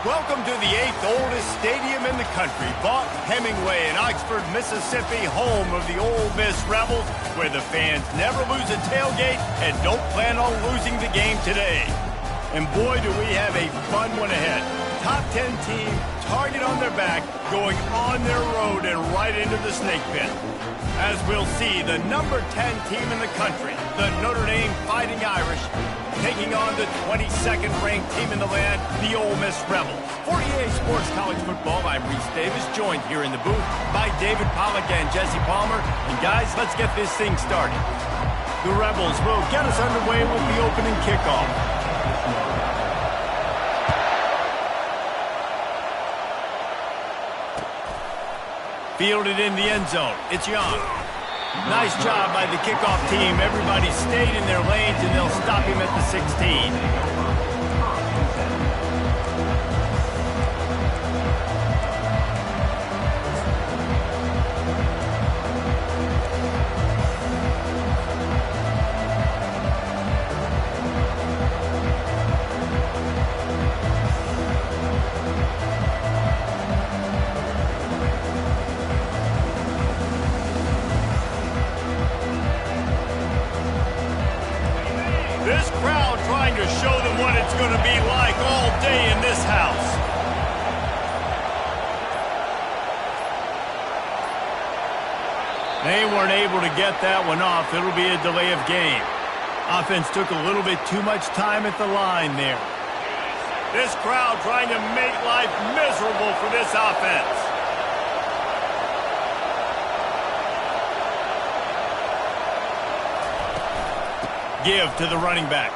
Welcome to the 8th oldest stadium in the country, Vaught Hemingway in Oxford, Mississippi, home of the Ole Miss Rebels, where the fans never lose a tailgate and don't plan on losing the game today. And boy, do we have a fun one ahead. Top 10 team, target on their back, going on their road and right into the snake pit. As we'll see, the number 10 team in the country, the Notre Dame Fighting Irish, taking on the 22nd ranked team in the land, the Ole Miss Rebels. For EA Sports College Football, I'm Reese Davis, joined here in the booth by David Pollack and Jesse Palmer. And guys, let's get this thing started. The Rebels will get us underway with the opening kickoff. Fielded in the end zone. It's Young. Nice job by the kickoff team. Everybody stayed in their lanes, and they'll stop him at the 16. This crowd trying to show them what it's going to be like all day in this house. They weren't able to get that one off. It'll be a delay of game. Offense took a little bit too much time at the line there. This crowd trying to make life miserable for this offense. Give to the running back.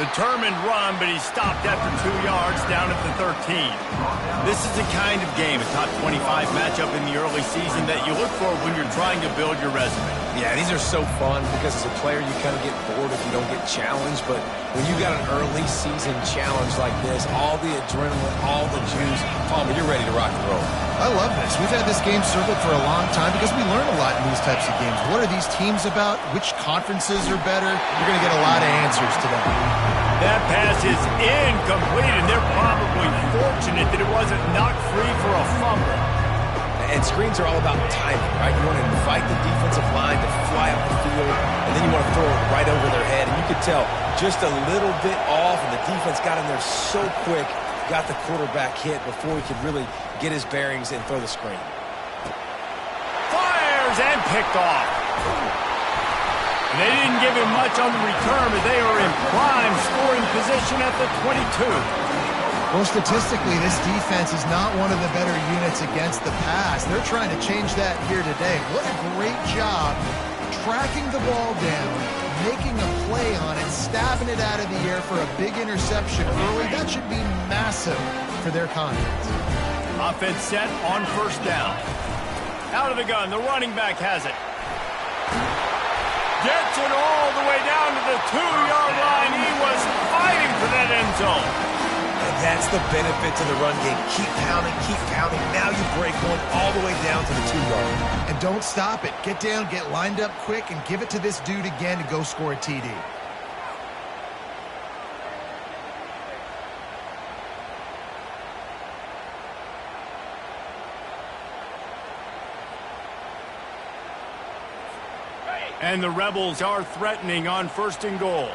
Determined run, but he stopped after 2 yards down at the 13. This is the kind of game, a top 25 matchup in the early season, that you look for when you're trying to build your resume. Yeah, these are so fun because as a player you kind of get bored if you don't get challenged, but when you got an early season challenge like this, all the adrenaline, all the juice, Palmer, you're ready to rock and roll. I love this. We've had this game circled for a long time because we learn a lot in these types of games. What are these teams about? Which conferences are better? You're going to get a lot of answers today. That pass is incomplete, and they're probably fortunate that it wasn't knocked free for a fumble. And screens are all about timing, right? You want to invite the defensive line to fly up the field, and then you want to throw it right over their head. And you could tell just a little bit off, and the defense got in there so quick, got the quarterback hit before he could really get his bearings and throw the screen. Fires and picked off. And they didn't give him much on the return, but they are in prime scoring position at the 22. Well, statistically, this defense is not one of the better units against the pass. They're trying to change that here today. What a great job tracking the ball down, making a play on it, stabbing it out of the air for a big interception early. That should be massive for their confidence. Offense set on first down. Out of the gun, the running back has it. Gets it all the way down to the 2-yard line. He was fighting for that end zone. And that's the benefit to the run game. Keep pounding, keep pounding. Now you break one all the way down to the 2-yard. And don't stop it. Get down, get lined up quick, and give it to this dude again to go score a TD. And the Rebels are threatening on first and goal.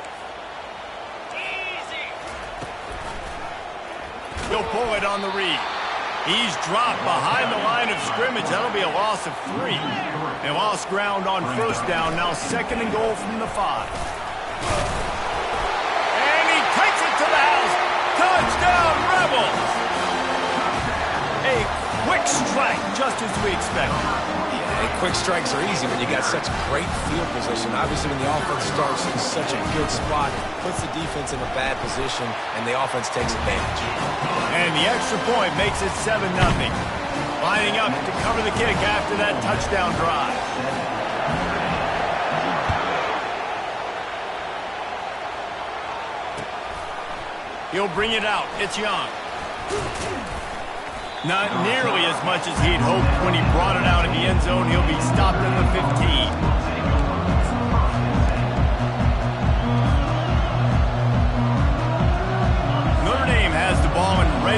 He'll pull it on the read. He's dropped behind the line of scrimmage. That'll be a loss of 3. They lost ground on first down. Now second and goal from the 5. And he takes it to the house. Touchdown, Rebels! A quick strike, just as we expected. And quick strikes are easy when you got such great field position. Obviously, when the offense starts in such a good spot, it puts the defense in a bad position, and the offense takes advantage. And the extra point makes it 7-0. Lining up to cover the kick after that touchdown drive. He'll bring it out. It's Young. Not nearly as much as he'd hoped when he brought it out in the end zone. He'll be stopped at the 15. Notre Dame has the ball and ready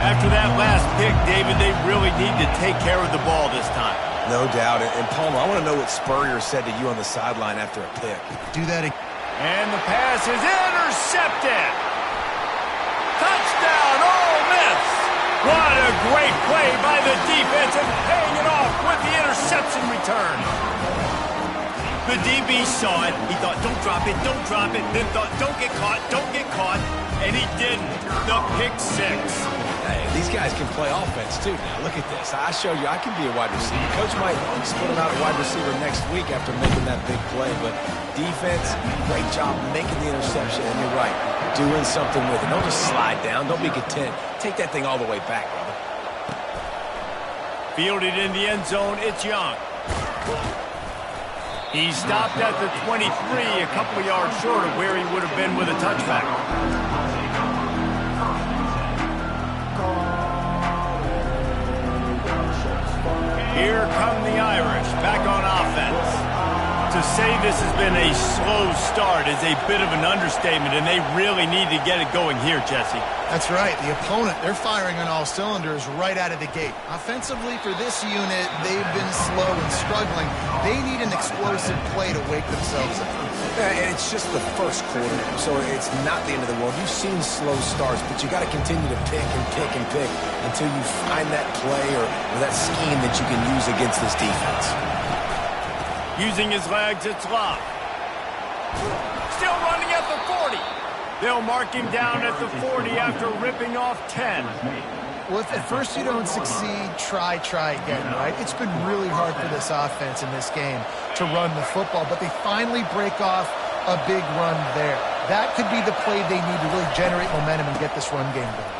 After that last pick, David, they really need to take care of the ball this time. No doubt. And Palmer, I want to know what Spurrier said to you on the sideline after a pick. Do that again. And the pass is intercepted. Touchdown, Ole Miss. What a great play by the defense and paying it off with the interception return. The DB saw it. He thought, don't drop it, don't drop it. Then thought, don't get caught, don't get caught. And he didn't. The pick six. Hey, these guys can play offense, too. Now, look at this. I show you I can be a wide receiver. Coach might split him out a wide receiver next week after making that big play. But defense, great job making the interception. And you're right, doing something with it. Don't just slide down. Don't be content. Take that thing all the way back, brother. Fielded in the end zone, it's Young. He stopped at the 23, a couple of yards short of where he would have been with a touchback. Here come the Irish, back on offense. To say this has been a slow start is a bit of an understatement, and they really need to get it going here, Jesse. That's right. The opponent, they're firing on all cylinders right out of the gate. Offensively, for this unit, they've been slow and struggling. They need an explosive play to wake themselves up. And it's just the first quarter, so it's not the end of the world. You've seen slow starts, but you got to continue to pick and pick and pick until you find that play or that scheme that you can use against this defense. Using his legs, it's Love. Still running at the 40. They'll mark him down at the 40 after ripping off 10. Well, if at first you don't succeed, try again, right? It's been really hard for this offense in this game to run the football, but they finally break off a big run there. That could be the play they need to really generate momentum and get this run game going.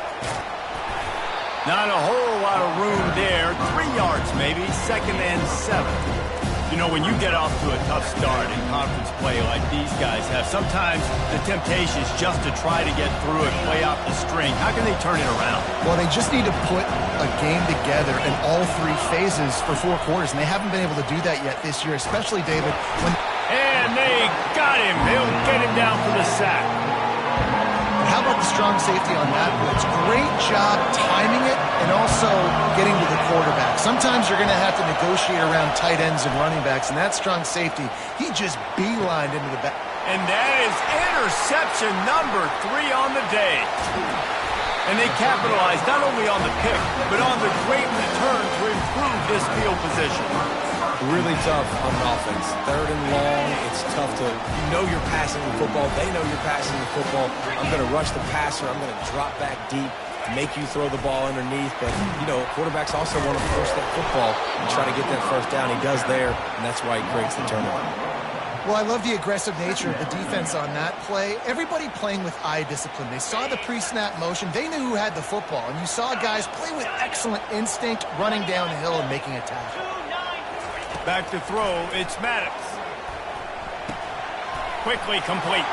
Not a whole lot of room there. 3 yards maybe, 2nd and 7. You know, when you get off to a tough start in conference play like these guys have, sometimes the temptation is just to try to get through it, play out the string. How can they turn it around? Well, they just need to put a game together in all 3 phases for 4 quarters, and they haven't been able to do that yet this year, especially, David, when... And they got him. They'll get him down for the sack. How about the strong safety on that blitz? Great job timing it and also getting to the quarterback. Sometimes you're going to have to negotiate around tight ends and running backs, and that strong safety, he just beelined into the back. And that is interception number 3 on the day. And they capitalized not only on the pick, but on the great return to improve this field position. Really tough on offense. 3rd and long, it's tough to, you know you're passing the football. They know you're passing the football. I'm going to rush the passer. I'm going to drop back deep, make you throw the ball underneath. But, you know, quarterbacks also want to force that football and try to get that first down. He does there, and that's why he creates the turnover. Well, I love the aggressive nature of the defense on that play. Everybody playing with eye discipline. They saw the pre-snap motion. They knew who had the football. And you saw guys play with excellent instinct, running downhill and making a tackle. Back to throw, it's Maddox. Quickly complete.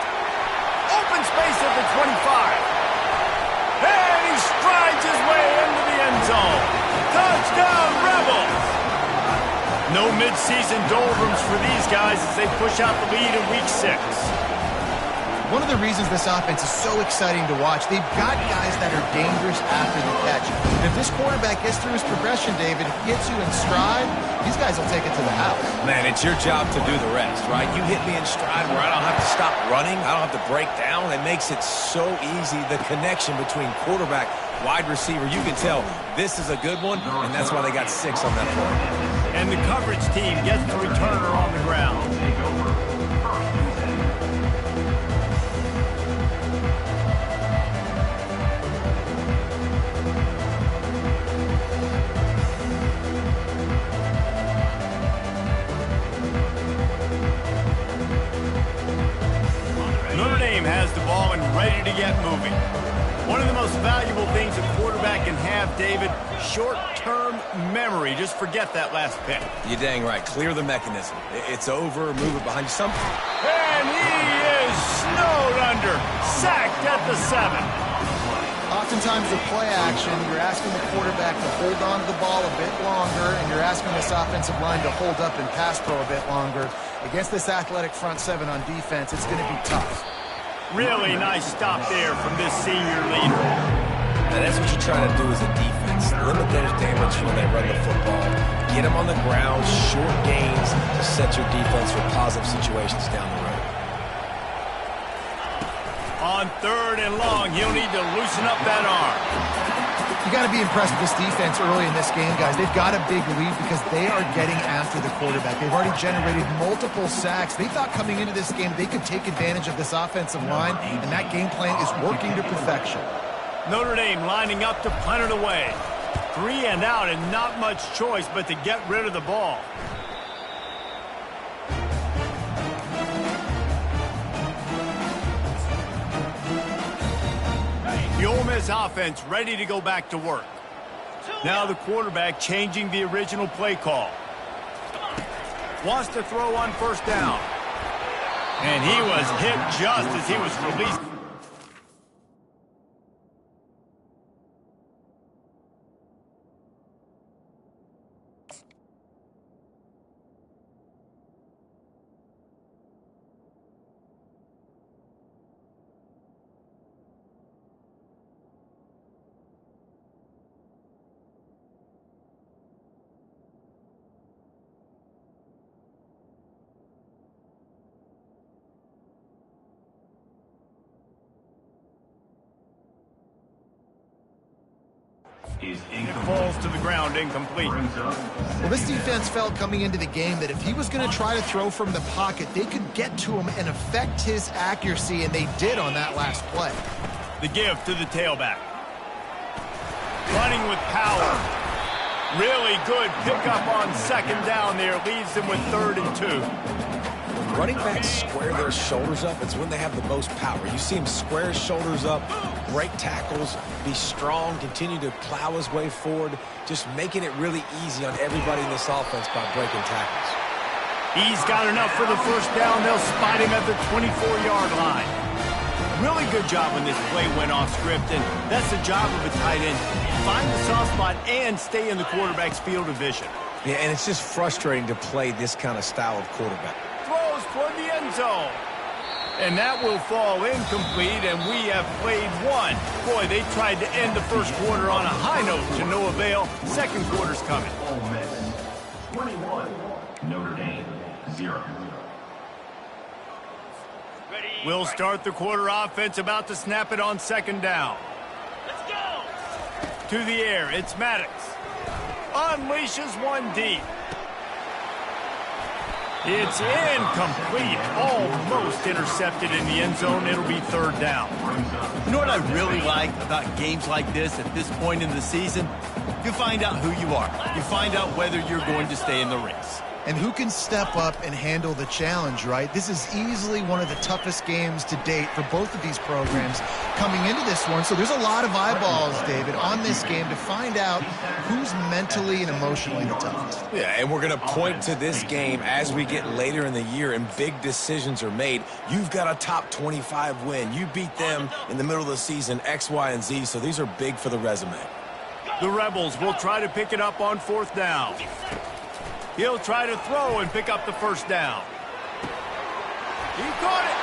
Open space at the 25. And he strides his way into the end zone. Touchdown, Rebels! No midseason doldrums for these guys as they push out the lead in week 6. One of the reasons this offense is so exciting to watch, they've got guys that are dangerous after the catch. And if this quarterback gets through his progression, David, gets you in stride, these guys will take it to the house. Man, it's your job to do the rest, right? You hit me in stride where I don't have to stop running. I don't have to break down. It makes it so easy. The connection between quarterback, wide receiver, you can tell this is a good one, and that's why they got 6 on that play. And the coverage team gets the returner on the ground. Notre Dame has the ball and ready to get moving. One of the most valuable things a quarterback can have, David, short-term memory. Just forget that last pick. You're dang right. Clear the mechanism. It's over. Move it behind you. Something. And he is snowed under. Sacked at the 7. Oftentimes with play action, you're asking the quarterback to hold on to the ball a bit longer, and you're asking this offensive line to hold up and pass pro a bit longer. Against this athletic front 7 on defense, it's going to be tough. Really nice stop there from this senior leader. And that's what you're trying to do as a defense. Limit those damage when they run the football. Get them on the ground, short gains to set your defense for positive situations down the road. On 3rd and long, he'll need to loosen up that arm. You got to be impressed with this defense early in this game, guys. They've got a big lead because they are getting after the quarterback. They've already generated multiple sacks. They thought coming into this game they could take advantage of this offensive line, and that game plan is working to perfection. Notre Dame lining up to punt it away. 3 and out and not much choice but to get rid of the ball. The Ole Miss offense ready to go back to work. Now the quarterback changing the original play call. Wants to throw on 1st down. And he was hit just as he was released. It falls to the ground, incomplete. Well, this defense felt coming into the game that if he was going to try to throw from the pocket, they could get to him and affect his accuracy, and they did on that last play. The give to the tailback. Running with power. Really good pickup on 2nd down there. Leaves them with 3rd and 2. When running backs square their shoulders up, it's when they have the most power. You see him square his shoulders up, break tackles, be strong, continue to plow his way forward, just making it really easy on everybody in this offense by breaking tackles. He's got enough for the 1st down. They'll spot him at the 24-yard line. Really good job when this play went off script, and that's the job of a tight end. Find the soft spot and stay in the quarterback's field of vision. Yeah, and it's just frustrating to play this kind of style of quarterback. Throws toward the end zone. And that will fall incomplete, and we have played one. Boy, they tried to end the 1st quarter on a high note to no avail. 2nd quarter's coming. Ole Miss 21, Notre Dame 0. We'll start the quarter offense, about to snap it on 2nd down. Let's go! To the air, it's Maddox. Unleashes one deep. It's incomplete, almost intercepted in the end zone. It'll be 3rd down. You know what I really like about games like this at this point in the season? You find out who you are. You find out whether you're going to stay in the race. And who can step up and handle the challenge, right? This is easily one of the toughest games to date for both of these programs coming into this one. So there's a lot of eyeballs, David, on this game to find out who's mentally and emotionally the toughest. Yeah, and we're going to point to this game as we get later in the year and big decisions are made. You've got a top 25 win. You beat them in the middle of the season, X, Y, and Z, so these are big for the resume. The Rebels will try to pick it up on 4th down. He'll try to throw and pick up the 1st down. He caught it.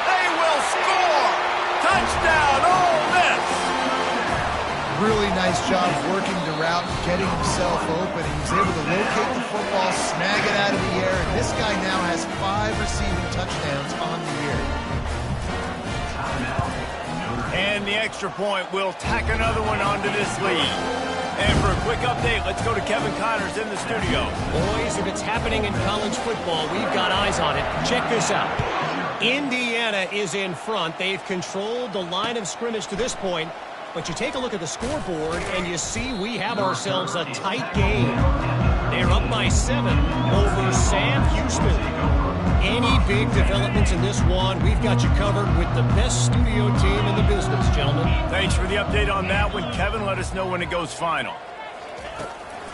They will score. Touchdown, Ole Miss. Really nice job working the route, getting himself open. He was able to locate the football, snag it out of the air, and this guy now has 5 receiving touchdowns on the year. And the extra point will tack another one onto this lead. And for a quick update, let's go to Kevin Connors in the studio. Boys, if it's happening in college football, we've got eyes on it. Check this out. Indiana is in front. They've controlled the line of scrimmage to this point. But you take a look at the scoreboard, and you see we have ourselves a tight game. They're up by 7 over Sam Houston. Any big developments in this one, we've got you covered with the best studio team in the business, gentlemen. Thanks for the update on that one, Kevin. Let us know when it goes final.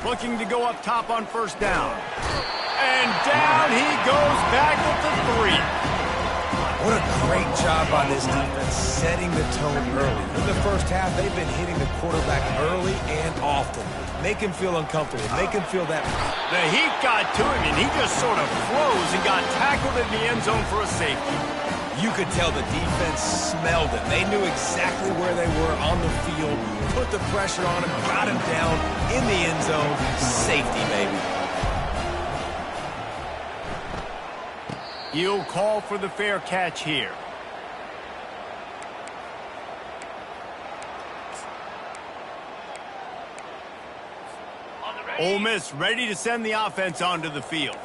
Looking to go up top on 1st down. And down he goes back at the 3. What a great job by this defense setting the tone early. In the 1st half, they've been hitting the quarterback early and often. Make him feel uncomfortable. Make him feel that. The heat got to him, and he just sort of froze and got tackled in the end zone for a safety. You could tell the defense smelled it. They knew exactly where they were on the field, put the pressure on him, got him down in the end zone. Safety, baby. He'll call for the fair catch here. Ole Miss ready to send the offense onto the field.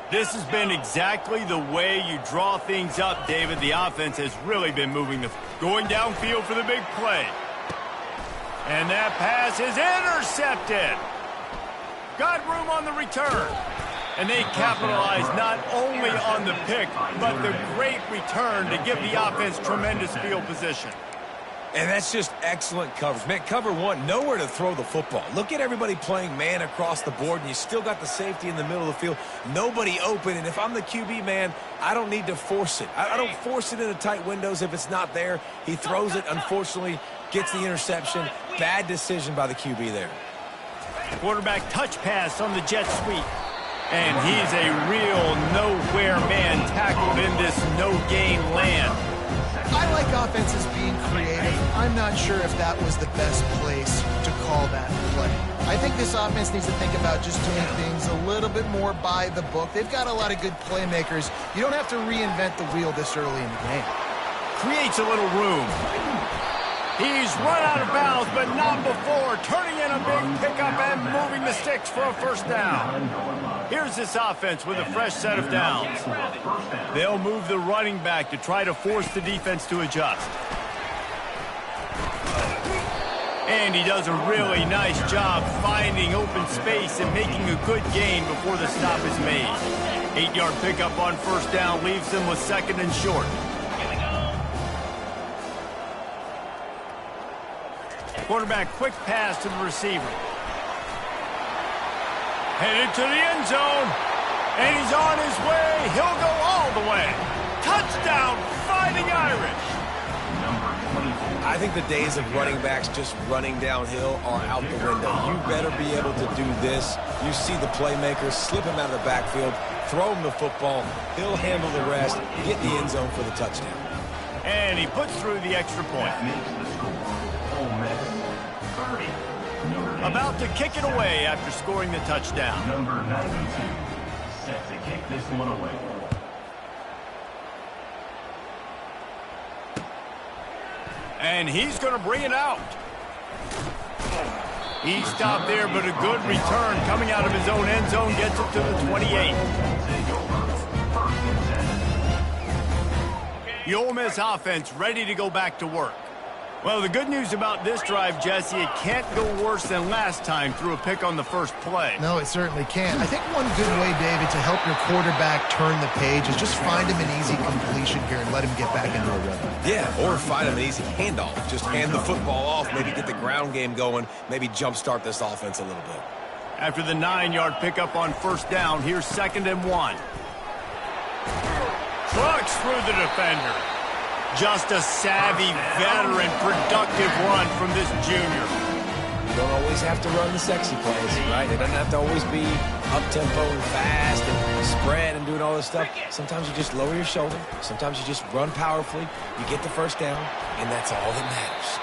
This has been exactly the way you draw things up, David. The offense has really been moving going downfield for the big play. And that pass is intercepted. Got room on the return. And they capitalize not only on the pick, but the great return to give the offense tremendous field position. And that's just excellent coverage. Man, cover one, nowhere to throw the football. Look at everybody playing man across the board, and you still got the safety in the middle of the field. Nobody open, and if I'm the QB, man, I don't need to force it. I don't force it into tight windows if it's not there. He throws it, unfortunately, gets the interception. Bad decision by the QB there. Quarterback touch pass on the jet sweep. And he's a real nowhere man tackled in this no-gain land. I like offenses being creative. I'm not sure if that was the best place to call that play. I think this offense needs to think about just doing things a little bit more by the book. They've got a lot of good playmakers. You don't have to reinvent the wheel this early in the game. Creates a little room. He's run out of bounds, but not before. Turning in a big pickup and moving the sticks for a first down. Here's this offense with a fresh set of downs. They'll move the running back to try to force the defense to adjust. And he does a really nice job finding open space and making a good gain before the stop is made. 8-yard pickup on first down leaves them with second and short. Quarterback quick pass to the receiver. Headed to the end zone. And he's on his way. He'll go all the way. Touchdown, Fighting Irish. I think the days of running backs just running downhill are out the window. You better be able to do this. You see the playmakers, slip him out of the backfield, throw him the football. He'll handle the rest, get in the end zone for the touchdown. And he puts through the extra point. About to kick it away after scoring the touchdown. Number 92, set to kick this one away. And he's going to bring it out. He stopped there, but a good return coming out of his own end zone gets it to the 28. The Ole Miss offense ready to go back to work. Well, the good news about this drive, Jesse, it can't go worse than last time through a pick on the first play. No, it certainly can't. I think one good way, David, to help your quarterback turn the page is just find him an easy completion here and let him get back into a rhythm. Yeah, or find him an easy handoff. Just hand the football off, maybe get the ground game going, maybe jumpstart this offense a little bit. After the 9-yard pickup on first down, here's 2nd and 1. Trucks through the defender. Just a savvy, veteran, productive run from this junior. You don't always have to run the sexy plays, right? It doesn't have to always be up-tempo and fast and spread and doing all this stuff. Sometimes you just lower your shoulder. Sometimes you just run powerfully. You get the first down, and that's all that matters.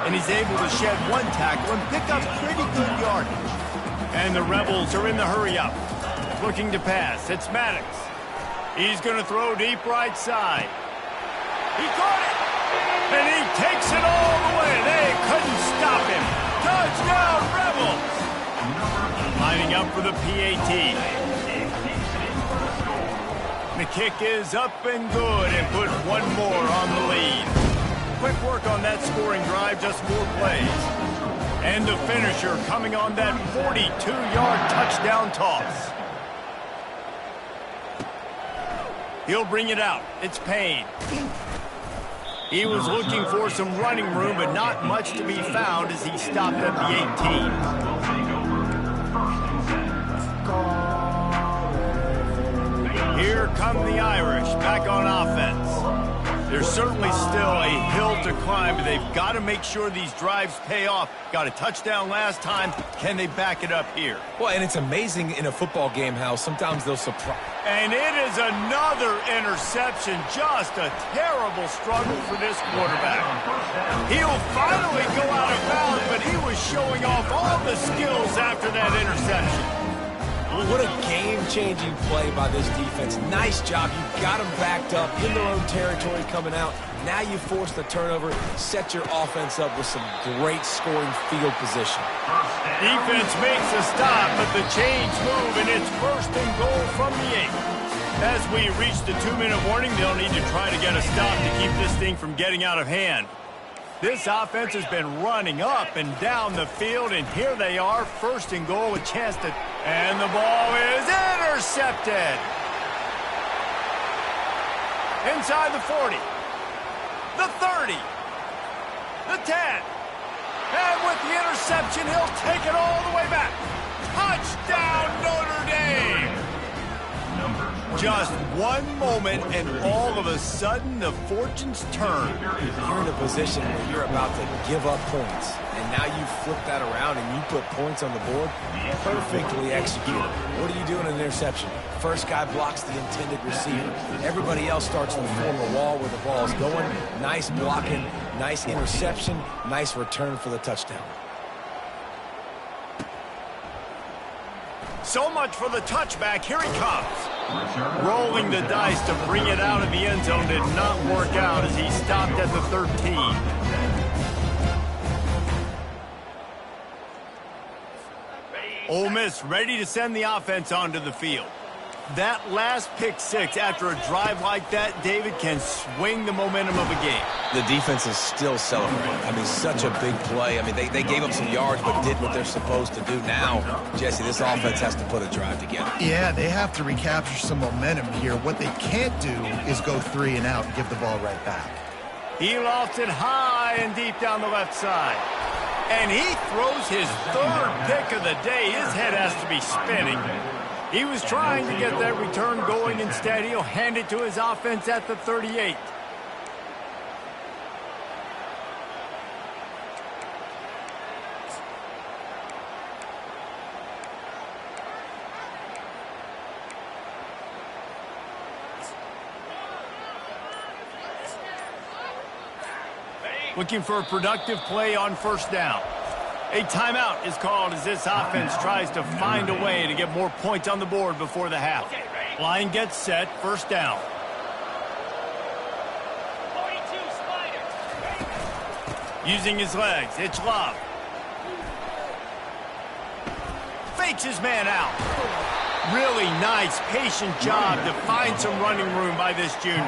And he's able to shed one tackle and pick up pretty good yardage. And the Rebels are in the hurry-up. Looking to pass. It's Maddox. He's going to throw deep right side. He caught it, and he takes it all the way. They couldn't stop him. Touchdown, Rebels! Lining up for the PAT. The kick is up and good and put one more on the lead. Quick work on that scoring drive, just 4 plays. And the finisher coming on that 42-yard touchdown toss. He'll bring it out. It's Payne. He was looking for some running room, but not much to be found as he stopped at the 18. Here come the Irish back on offense. There's certainly still a hill to climb, but they've got to make sure these drives pay off. Got a touchdown last time. Can they back it up here? Well, and it's amazing in a football game how sometimes they'll surprise. And it is another interception. Just a terrible struggle for this quarterback. He'll finally go out of bounds, but he was showing off all the skills after that interception. What a game-changing play by this defense. Nice job. You got them backed up in their own territory coming out. Now you force the turnover, set your offense up with some great scoring field position. Defense makes a stop, but the chains move, and it's first and goal from the 8. As we reach the 2-minute warning, they'll need to try to get a stop to keep this thing from getting out of hand. This offense has been running up and down the field, and here they are, first and goal, a chance to... And the ball is intercepted. Inside the 40. The 30. The 10. And with the interception, he'll take it all the way back. Touchdown, Notre Dame! Just one moment, and all of a sudden, the fortunes turn. You're in a position where you're about to give up points, and now you flip that around and you put points on the board. Perfectly executed. What do you do in an interception? First guy blocks the intended receiver. Everybody else starts to form a wall where the ball's going. Nice blocking, nice interception, nice return for the touchdown. So much for the touchback. Here he comes. Rolling the dice to bring it out of the end zone did not work out as he stopped at the 13. Ole Miss ready to send the offense onto the field. That last pick six after a drive like that, David, can swing the momentum of a game. The defense is still celebrating. I mean, such a big play. I mean, they gave up some yards but did what they're supposed to do. Now, Jesse, this offense has to put a drive together. Yeah, they have to recapture some momentum here. What they can't do is go 3 and out and give the ball right back. He lofts it high and deep down the left side. And he throws his third pick of the day. His head has to be spinning. He was trying to get that return going. Instead, he'll hand it to his offense at the 38. Looking for a productive play on first down. A timeout is called as this offense tries to find a way to get more points on the board before the half. Line gets set, first down. Using his legs, it's Love. Fakes his man out. Really nice, patient job to find some running room by this junior.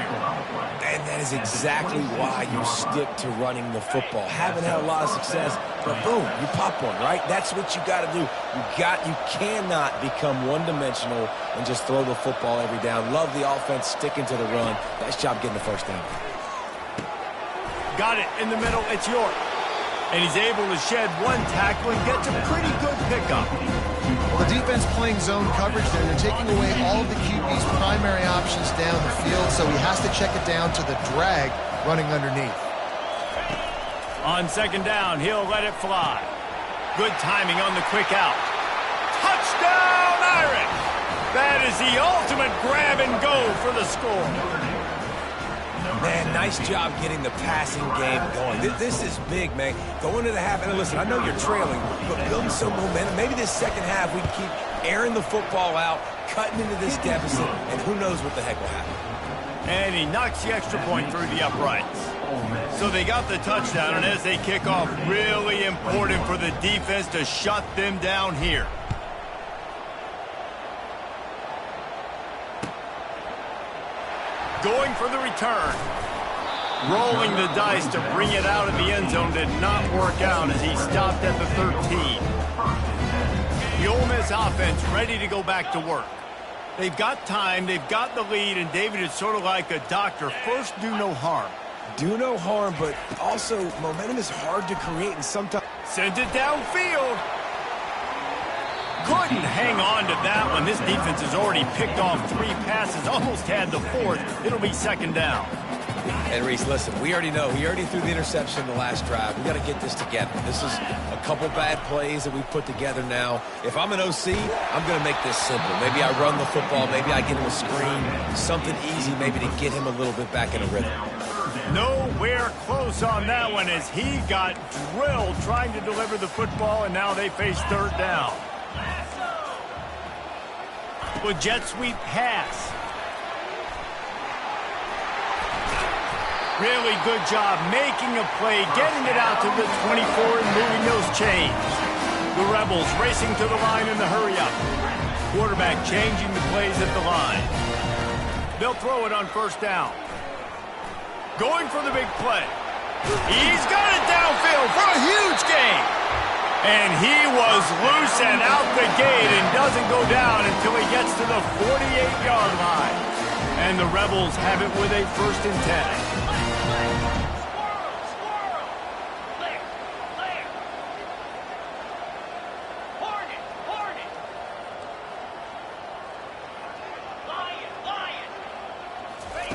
And that is exactly why you stick to running the football. Haven't had a lot of success, but boom, you pop one, right? That's what you got to do. You cannot become one-dimensional and just throw the football every down. Love the offense, sticking to the run. Nice job getting the first down. Got it in the middle, it's York. And he's able to shed one tackle and gets a pretty good pickup. Well, the defense playing zone coverage there. They're taking away all of the QB's primary options down the field, so he has to check it down to the drag running underneath. On second down, he'll let it fly. Good timing on the quick out. Touchdown, Irish! That is the ultimate grab and go for the score. Man, nice job getting the passing game going. This is big, man. Going to the half, and listen, I know you're trailing, but building some momentum. Maybe this second half we can keep airing the football out, cutting into this deficit, and who knows what the heck will happen. And he knocks the extra point through the uprights. So they got the touchdown, and as they kick off, really important for the defense to shut them down here. Going for the return. Rolling the dice to bring it out of the end zone did not work out as he stopped at the 13. The Ole Miss offense ready to go back to work. They've got time, they've got the lead, and David is sort of like a doctor. First, do no harm. Do no harm, but also momentum is hard to create, and sometimes... Sends it downfield. Couldn't hang on to that one. This defense has already picked off 3 passes, almost had the 4th. It'll be second down. And Reese, listen, we already know. He already threw the interception in the last drive. We got to get this together. This is a couple bad plays that we've put together now. If I'm an OC, I'm going to make this simple. Maybe I run the football. Maybe I get him a screen. Something easy maybe to get him a little bit back in a rhythm. Nowhere close on that one as he got drilled trying to deliver the football, and now they face third down. With jet sweep pass. Really good job making a play, getting it out to the 24 and moving those chains. The Rebels racing to the line in the hurry-up. Quarterback changing the plays at the line. They'll throw it on first down. Going for the big play. He's got it downfield for a huge gain. And he was loose and out the gate and doesn't go down until he gets to the 48-yard line. And the Rebels have it with a 1st and 10.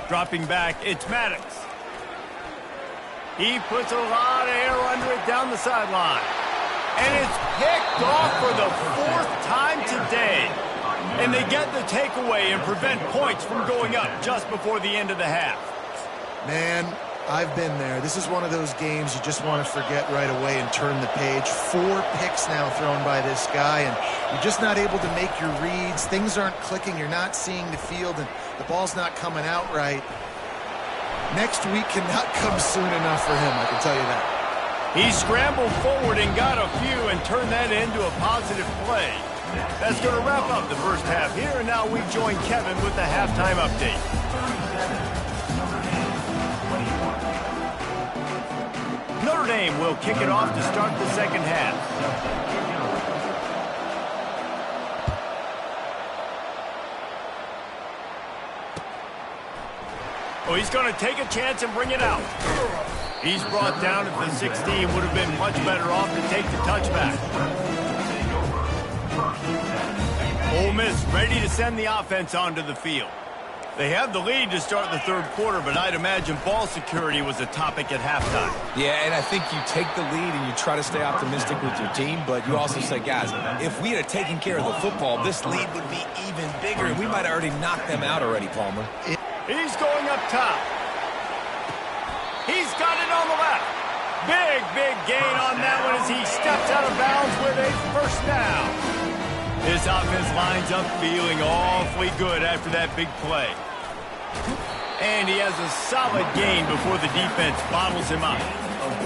Dropping back, it's Maddox. He puts a lot of air under it down the sideline. And it's picked off for the 4th time today. And they get the takeaway and prevent points from going up just before the end of the half. Man, I've been there. This is one of those games you just want to forget right away and turn the page. 4 picks now thrown by this guy, and you're just not able to make your reads. Things aren't clicking. You're not seeing the field, and the ball's not coming out right. Next week cannot come soon enough for him, I can tell you that. He scrambled forward and got a few and turned that into a positive play. That's going to wrap up the first half here, and now we join Kevin with the halftime update. Notre Dame will kick it off to start the second half. Oh, he's going to take a chance and bring it out. He's brought down at the 16. Would have been much better off to take the touchback. Ole Miss ready to send the offense onto the field. They have the lead to start the third quarter, but I'd imagine ball security was a topic at halftime. Yeah, and I think you take the lead and you try to stay optimistic with your team, but you also say, guys, if we had taken care of the football, this lead would be even bigger, and we might have already knocked them out already, Palmer. He's going up top. He's got it on the left. Big gain on that one as he steps out of bounds with a first down. This offense lines up feeling awfully good after that big play. And he has a solid gain before the defense bottles him up.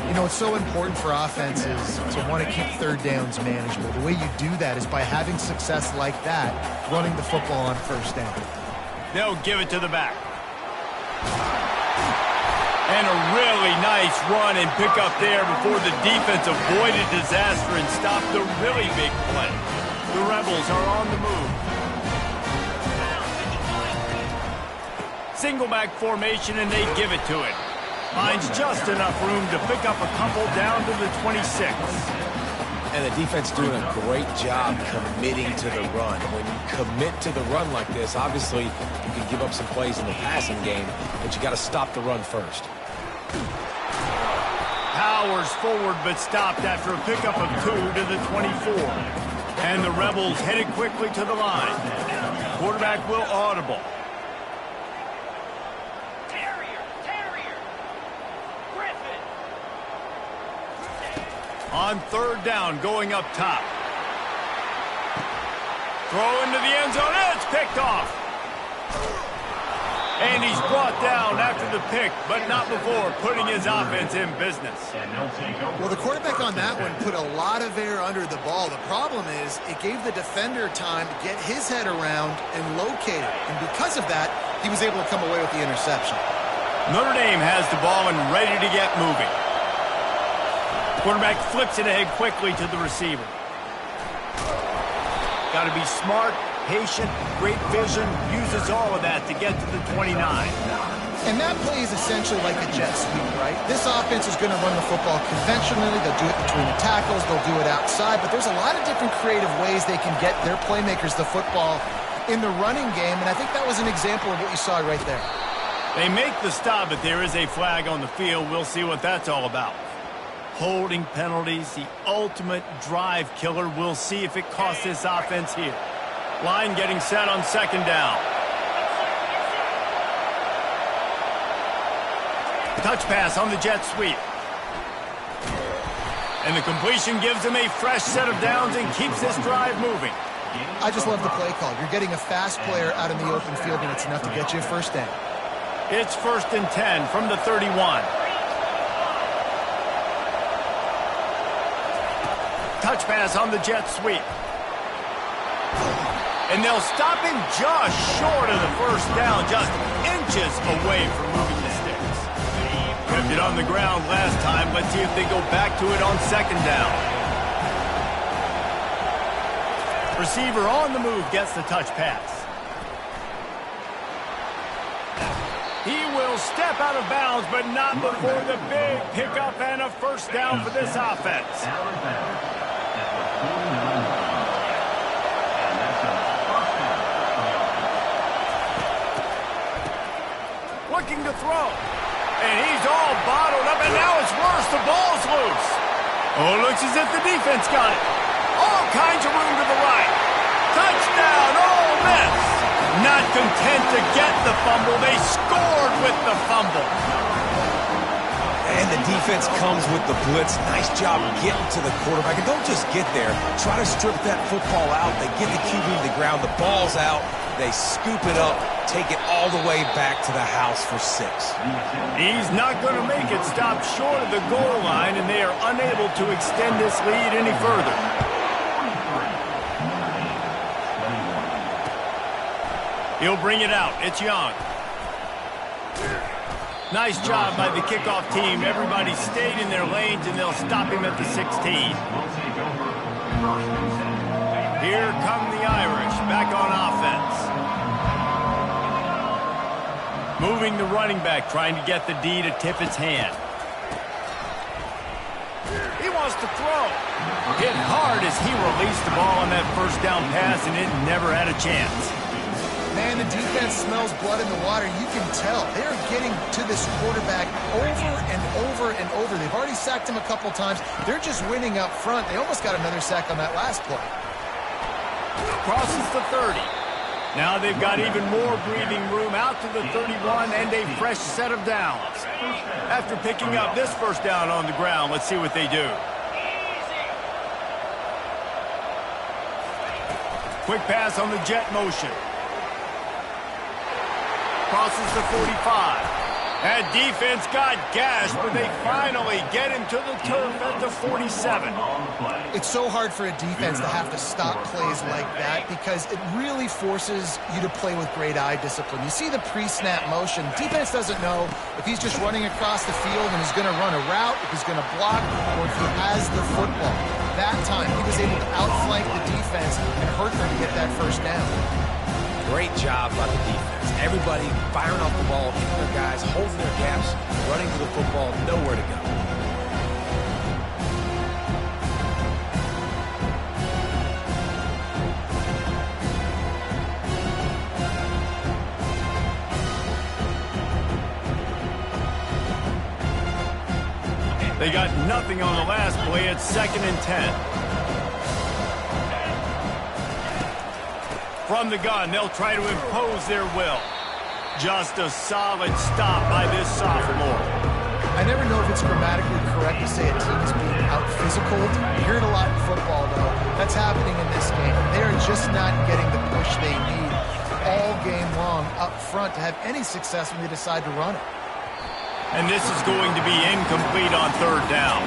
You know, it's so important for offenses to want to keep third downs manageable. The way you do that is by having success like that, running the football on first down. They'll give it to the back. And a really nice run and pick up there before the defense avoided disaster and stopped the really big play. The Rebels are on the move. Single back formation, and they give it to it. Finds just enough room to pick up a couple down to the 26. And the defense doing a great job committing to the run. When you commit to the run like this, obviously you can give up some plays in the passing game, but you got to stop the run first. Powers forward but stopped after a pickup of 2 to the 24. And the Rebels headed quickly to the line. Quarterback will audible. On third down, going up top. Throw into the end zone, and it's picked off. And he's brought down after the pick, but not before putting his offense in business. Well, the quarterback on that one put a lot of air under the ball. The problem is it gave the defender time to get his head around and locate it. And because of that, he was able to come away with the interception. Notre Dame has the ball and ready to get moving. Quarterback flips it ahead quickly to the receiver. Got to be smart, patient, great vision, uses all of that to get to the 29. And that play is essentially like a jet sweep, right? This offense is going to run the football conventionally. They'll do it between the tackles. They'll do it outside. But there's a lot of different creative ways they can get their playmakers the football in the running game. And I think that was an example of what you saw right there. They make the stop, but there is a flag on the field. We'll see what that's all about. Holding penalties, the ultimate drive killer. We'll see if it costs this offense here. Line getting set on second down. Touch pass on the jet sweep. And the completion gives them a fresh set of downs and keeps this drive moving. I just love the play call. You're getting a fast player out in the open field, and it's enough to get you a first down. It's 1st and 10 from the 31. Touch pass on the jet sweep. And they'll stop him just short of the first down, just inches away from moving the sticks. Kept it on the ground last time. Let's see if they go back to it on second down. Receiver on the move gets the touch pass. He will step out of bounds, but not before the big pickup and a first down for this offense. Looking to throw. And he's all bottled up, and now it's worse. The ball's loose. Oh, it looks as if the defense got it. All kinds of room to the right. Touchdown, Ole Miss. Not content to get the fumble, they scored with the fumble. And the defense comes with the blitz. Nice job getting to the quarterback. And don't just get there. Try to strip that football out. They get the QB to the ground. The ball's out. They scoop it up, take it all the way back to the house for 6. He's not going to make it stop short of the goal line, and they are unable to extend this lead any further. He'll bring it out. It's Young. Nice job by the kickoff team. Everybody stayed in their lanes, and they'll stop him at the 16. Here come the Irish back on offense. Moving the running back, trying to get the D to tip its hand. He wants to throw. Hit hard as he released the ball on that first down pass, and it never had a chance. Man, the defense smells blood in the water. You can tell. They're getting to this quarterback over and over and over. They've already sacked him a couple times. They're just winning up front. They almost got another sack on that last play. Crosses the 30. Now they've got even more breathing room out to the 31 and a fresh set of downs. After picking up this first down on the ground, let's see what they do. Quick pass on the jet motion. Crosses the 45. That defense got gashed, but they finally get him to the turf at the 47. It's so hard for a defense to have to stop plays like that because it really forces you to play with great eye discipline. You see the pre-snap motion. Defense doesn't know if he's just running across the field and he's going to run a route, if he's going to block, or if he has the football. That time, he was able to outflank the defense and hurt them to get that first down. Great job by the defense. Everybody firing off the ball, hitting their guys, holding their gaps, running to the football, nowhere to go. They got nothing on the last play. It's 2nd and 10. From the gun, they'll try to impose their will. Just a solid stop by this sophomore. I never know if it's grammatically correct to say a team is being out-physicaled. You hear it a lot in football, though. That's happening in this game. They are just not getting the push they need all game long up front to have any success when they decide to run it. And this is going to be incomplete on 3rd down.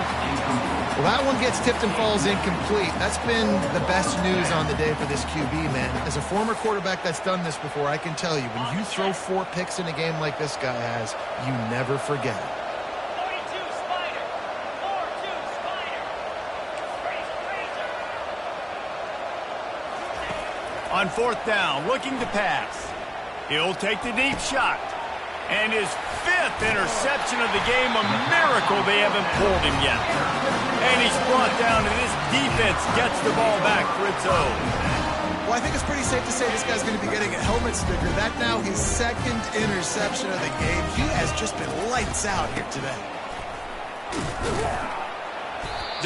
Well, that one gets tipped and falls incomplete. That's been the best news on the day for this QB, man. As a former quarterback that's done this before, I can tell you, when you throw 4 picks in a game like this guy has, you never forget it. 42 Spider. 4-2 Spider. On 4th down, looking to pass. He'll take the deep shot. And his 5th interception of the game, a miracle they haven't pulled him yet. And he's brought down, and this defense gets the ball back for its own. Well, I think it's pretty safe to say this guy's going to be getting a helmet sticker. That now his second interception of the game. He has just been lights out here today.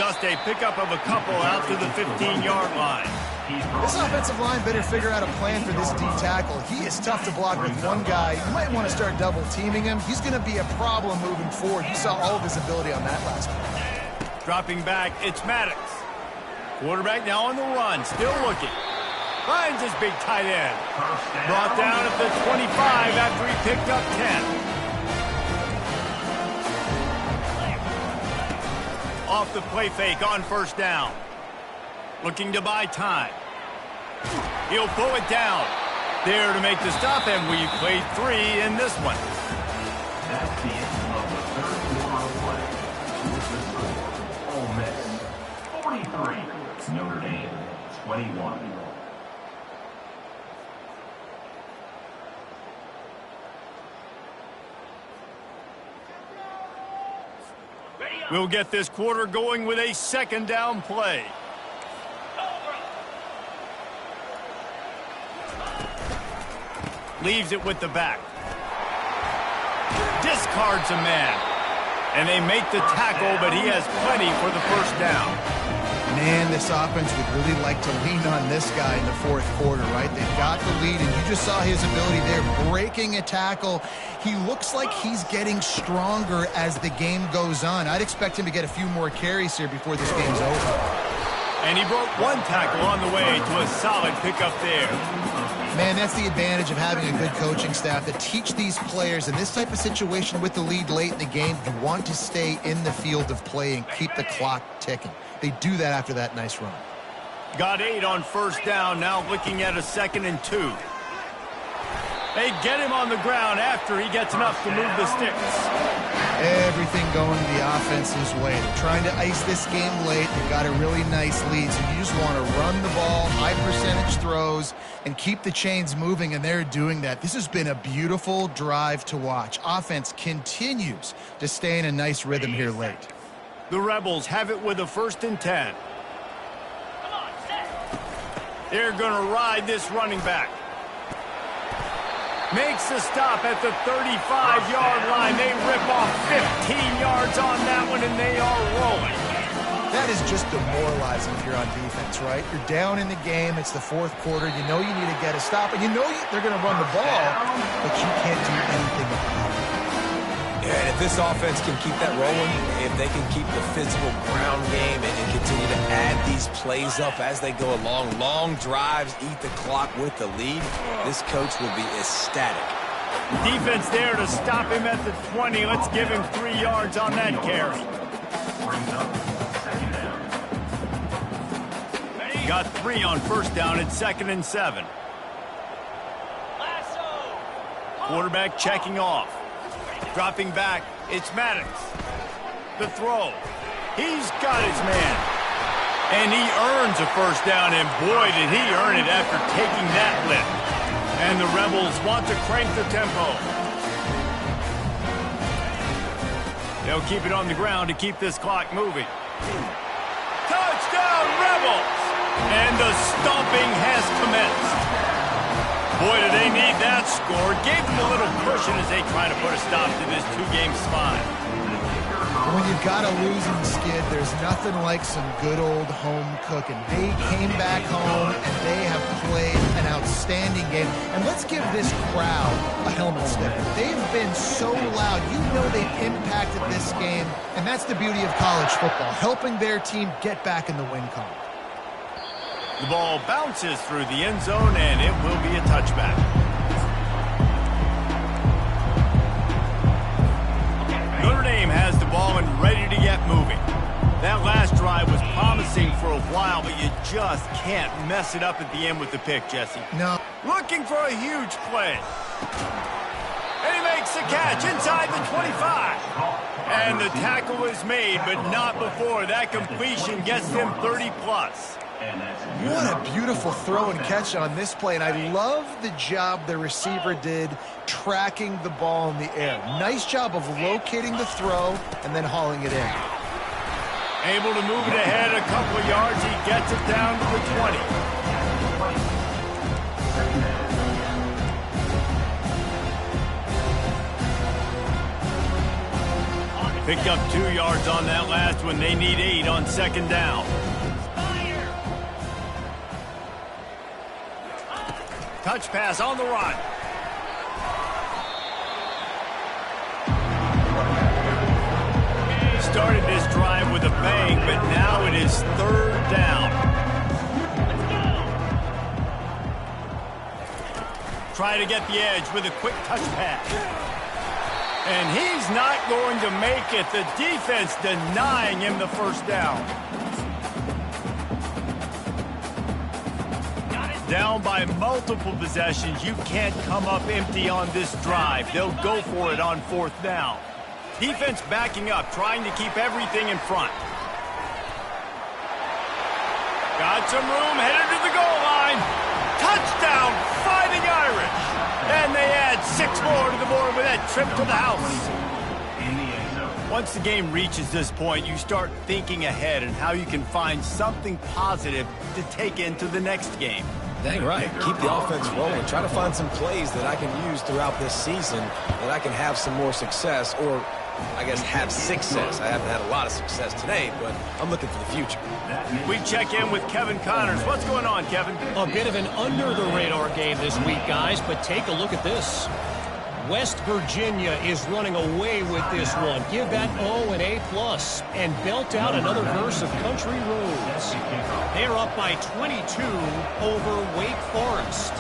Just a pickup of a couple out to the 15-yard line. This offensive line better figure out a plan for this D tackle. He is tough to block with one guy. You might want to start double teaming him. He's going to be a problem moving forward. You saw all of his ability on that last play. Dropping back, it's Maddox. Quarterback now on the run, still looking. Finds his big tight end. Brought down at the 25 after he picked up 10. Off the play fake on first down. Looking to buy time. He'll pull it down. There to make the stop, and we played 3 in this one. That's the end of the third quarter of play. With the score, Ole Miss 43, Notre Dame 21. We'll get this quarter going with a second down play. Leaves it with the back. Discards a man. And they make the tackle, but he has plenty for the first down. Man, this offense would really like to lean on this guy in the fourth quarter, right? They've got the lead, and you just saw his ability there, breaking a tackle. He looks like he's getting stronger as the game goes on. I'd expect him to get a few more carries here before this game's over. And he broke one tackle on the way to a solid pickup there. Man, that's the advantage of having a good coaching staff that teach these players in this type of situation with the lead late in the game. You want to stay in the field of play and keep the clock ticking. They do that after that nice run. Got 8 on first down, now looking at a 2nd and 2. They get him on the ground after he gets enough to move the sticks. Everything going the offense's way. They're trying to ice this game late. They've got a really nice lead, so you just want to run the ball, high percentage throws, and keep the chains moving, and they're doing that. This has been a beautiful drive to watch. Offense continues to stay in a nice rhythm here late. The Rebels have it with a 1st and 10. They're going to ride this running back. Makes the stop at the 35-yard line. They rip off 15 yards on that one, and they are rolling. That is just demoralizing if you're on defense, right? You're down in the game. It's the fourth quarter. You know you need to get a stop, and you know they're going to run the ball, but you can't do anything about it. Yeah, and if this offense can keep that rolling, if they can keep the physical ground game and continue to add these plays up as they go along, long drives, eat the clock with the lead, this coach will be ecstatic. Defense there to stop him at the 20. Let's give him 3 yards on that carry. Got 3 on first down at 2nd and 7. Quarterback checking off. Dropping back, it's Maddox. The throw. He's got his man. And he earns a first down, and boy, did he earn it after taking that lift. And the Rebels want to crank the tempo. They'll keep it on the ground to keep this clock moving. Touchdown, Rebels! And the stomping has commenced. Boy, do they need that score. Gave them a little cushion as they try to put a stop to this 2-game spot. When you've got a losing skid, there's nothing like some good old home cooking. They came back home, and they have played an outstanding game. And let's give this crowd a helmet sticker. They've been so loud. You know they've impacted this game, and that's the beauty of college football, helping their team get back in the win column. The ball bounces through the end zone, and it will be a touchback. Notre Dame has the ball and ready to get moving. That last drive was promising for a while, but you just can't mess it up at the end with the pick, Jesse. No. Looking for a huge play. And he makes the catch inside the 25. And the tackle is made, but not before. That completion gets them 30-plus. What a beautiful throw and catch on this play, and I love the job the receiver did tracking the ball in the air. Nice job of locating the throw and then hauling it in. Able to move it ahead a couple of yards. He gets it down to the 20. Picked up 2 yards on that last one. They need 8 on second down. Touch pass on the run. Started this drive with a bang, but now it is third down. Try to get the edge with a quick touch pass. And he's not going to make it. The defense denying him the first down. Down by multiple possessions. You can't come up empty on this drive. They'll go for it on fourth down. Defense backing up, trying to keep everything in front. Got some room, headed to the goal line. Touchdown, Fighting Irish. And they add 6 more to the board with that trip to the house. Once the game reaches this point, you start thinking ahead and how you can find something positive to take into the next game. Dang right. Keep the offense rolling. Try to find some plays that I can use throughout this season that I can have some more success, or I guess have success. I haven't had a lot of success today, but I'm looking for the future. We check in with Kevin Connors. What's going on, Kevin? A bit of an under-the-radar game this week, guys, but take a look at this. West Virginia is running away with this one. Give that O an A+, and belt out another verse of country roads. They're up by 22 over Wake Forest.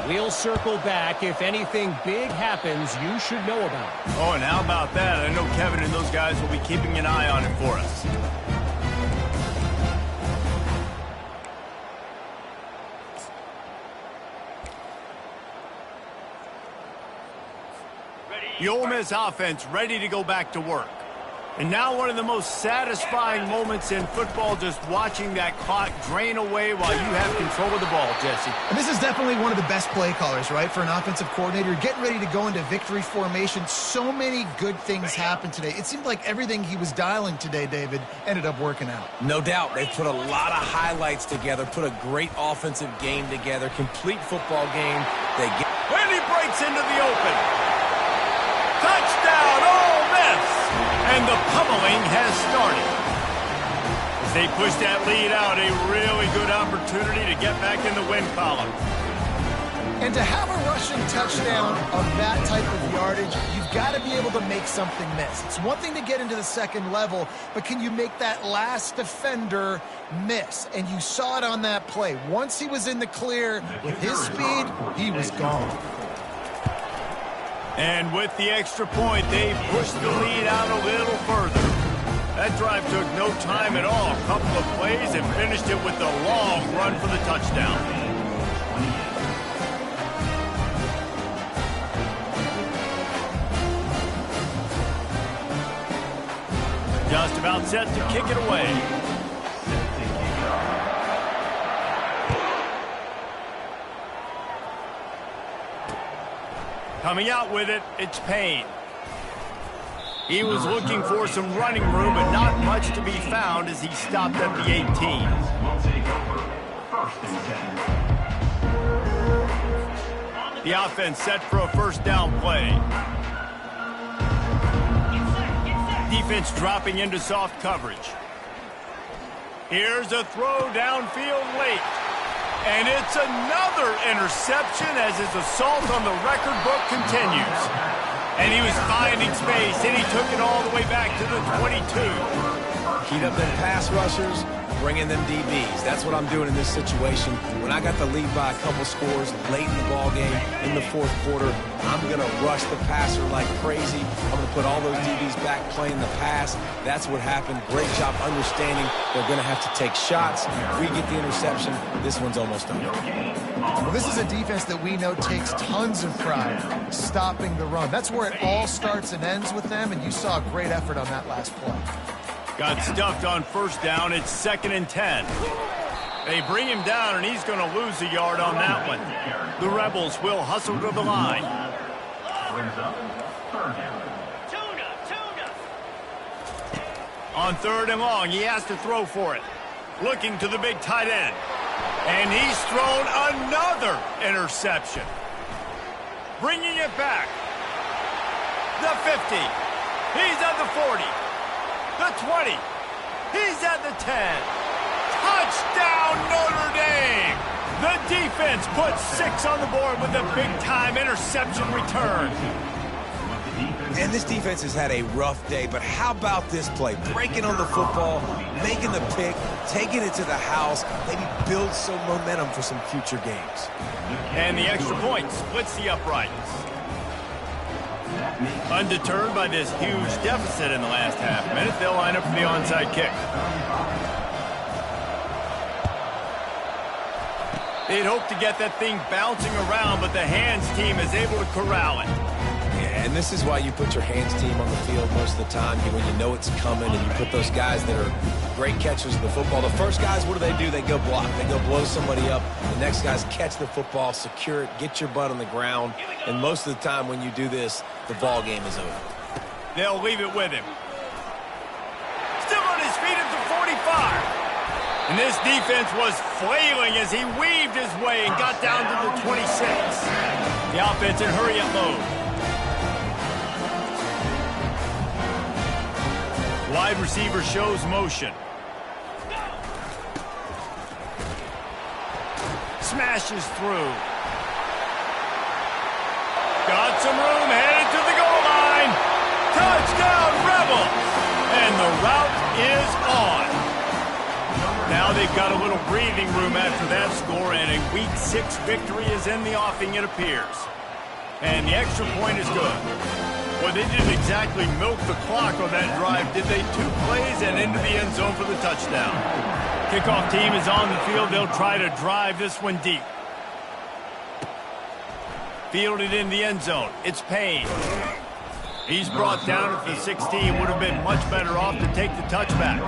We'll circle back. If anything big happens, you should know about it. Oh, and how about that? I know Kevin and those guys will be keeping an eye on it for us. The Ole Miss offense ready to go back to work. And now one of the most satisfying moments in football, just watching that clock drain away while you have control of the ball, Jesse. And this is definitely one of the best play callers, right, for an offensive coordinator. Getting ready to go into victory formation. So many good things happened today. It seemed like everything he was dialing today, David, ended up working out. No doubt. They put a lot of highlights together, put a great offensive game together, complete football game. And he breaks into the open. Touchdown, Ole Miss! And the pummeling has started. As they push that lead out, a really good opportunity to get back in the win column. And to have a rushing touchdown of that type of yardage, you've got to be able to make something miss. It's one thing to get into the second level, but can you make that last defender miss? And you saw it on that play. Once he was in the clear, with his speed, he was gone. And with the extra point, they pushed the lead out a little further. That drive took no time at all. A couple of plays and finished it with a long run for the touchdown. Just about set to kick it away. Coming out with it, it's Payne. He was looking for some running room, but not much to be found as he stopped at the 18. The offense set for a first down play. Defense dropping into soft coverage. Here's a throw downfield late. And it's another interception as his assault on the record book continues. And he was finding space, and he took it all the way back to the 22. Heat up them pass rushers, bring in them DBs. That's what I'm doing in this situation. When I got the lead by a couple scores late in the ball game, in the fourth quarter, I'm going to rush the passer like crazy. I'm going to put all those DBs back playing the pass. That's what happened. Great job understanding they're going to have to take shots. If we get the interception, this one's almost over. Well, this is a defense that we know takes tons of pride stopping the run. That's where it all starts and ends with them, and you saw a great effort on that last play. Got stuffed on first down. It's 2nd and 10. They bring him down, and he's going to lose a yard on that one. The Rebels will hustle to the line. On 3rd and long, he has to throw for it. Looking to the big tight end. And he's thrown another interception. Bringing it back. The 50. He's at the 40, the 20. He's at the 10. Touchdown, Notre Dame! The defense puts 6 on the board with a big-time interception return. And this defense has had a rough day, but how about this play? Breaking on the football, making the pick, taking it to the house, maybe build some momentum for some future games. And the extra point splits the uprights. Undeterred by this huge deficit in the last half minute, they'll line up for the onside kick. They'd hope to get that thing bouncing around, but the hands team is able to corral it. And this is why you put your hands team on the field most of the time, when you know it's coming, and you put those guys that are great catchers of the football. The first guys, what do? They go block. They go blow somebody up. The next guys catch the football, secure it, get your butt on the ground. And most of the time when you do this, the ball game is over. They'll leave it with him. Still on his feet at the 45. And this defense was flailing as he weaved his way and got down to the 26. The offense in hurry up mode. Wide receiver shows motion. Smashes through. Got some room, headed to the goal line. Touchdown, Rebels! And the route is on. Now they've got a little breathing room after that score, and a Week 6 victory is in the offing, it appears. And the extra point is good. Well, they didn't exactly milk the clock on that drive, did they? 2 plays and into the end zone for the touchdown. Kickoff team is on the field. They'll try to drive this one deep. Fielded in the end zone. It's Payne. He's brought down at the 16. Would have been much better off to take the touchback.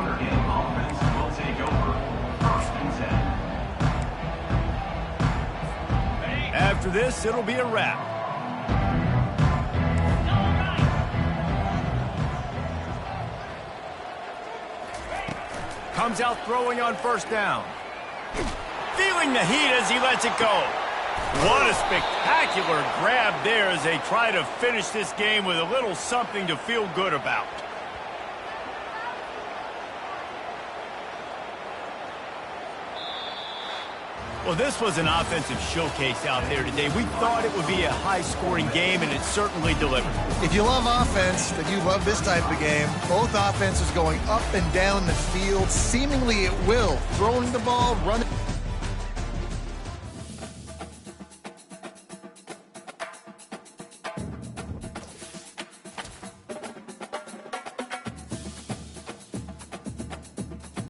After this, it'll be a wrap. Comes out throwing on first down. Feeling the heat as he lets it go. What a spectacular grab there as they try to finish this game with a little something to feel good about. Well, this was an offensive showcase out there today. We thought it would be a high-scoring game, and it certainly delivered. If you love offense, then you love this type of game. Both offenses going up and down the field, seemingly at will, throwing the ball, running.